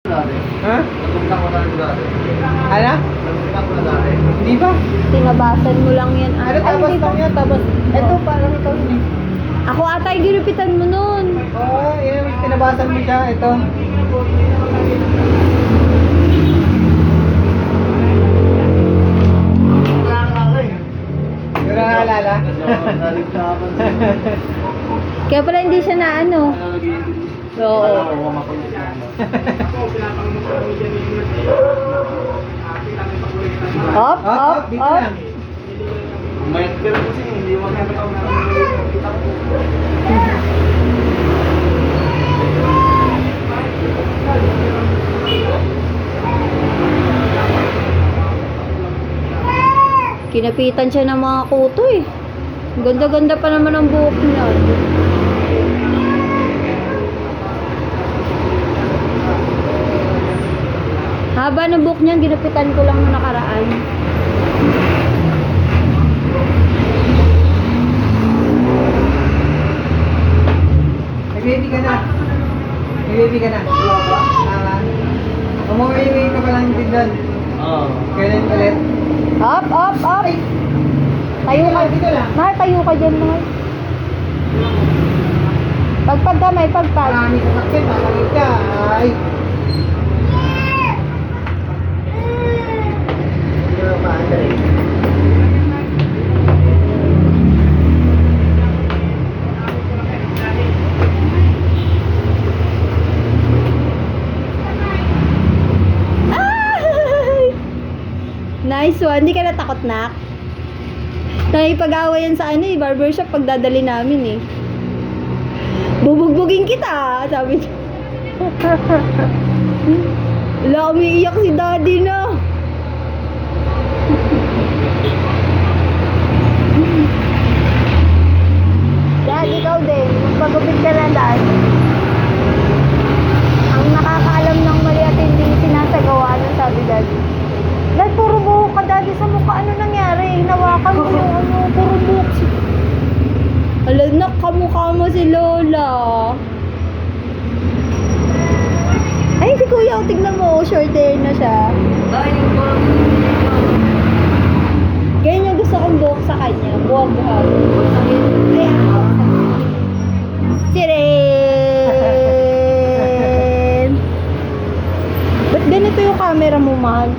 Ha? Ano? Hindi ba? Tinabasan mo lang yan. Ano, tabas lang yan, tabas. Ito, parang ikaw yun eh. Ako ata yung ginupitan mo nun. Oo, yun, tinabasan mo siya, ito. Hindi na naalala? Kaya pala hindi siya na ano. Oo. Up, up, dito up. lang. Mayat ka rin kasi, hindi mo nakita ko. Kinapitan siya ng mga kuto eh. Ganda-ganda pa naman ang buhok niya. Haba ng buhok niya, ginapitan ko lang nung nakaraan. Nag-baby ka na. Nag-baby ka na. Tama. Umuwi ka pa lang din doon. Oo. Kailan ulit? Up, up, up. Tayo ka. Dito lang. Mahal, tayo ka dyan, mahal. Pagpag ka, may pagpag. Marami sa sakit, makakit ka. Ay. Hindi mo pa-under eh. Nice one. Hindi ka natakot, nak? Nakipag-awayan sa ano eh, barbershop pagdadali namin eh. Bubugbugin kita, sabi niya. Wala, umiiyak si daddy na. Dad, ikaw din. Magpagupit ka na, Dad. Ang nakakaalam ng mali at hindi sinasagawa, ano sabi daddy? Dad, puro buhok ka, daddy, sa mukha. Ano nangyari? Hinawakan mo yung ano, puro buhok. Alam na, kamukha mo si Lola. Ay, si Kuya, tignan mo, short hair na siya. Ganyan yung gusto kong buhok sa kanya. Buwag-buhag. Ayan. Si Ren! Ba't ganito yung camera mo, mahal?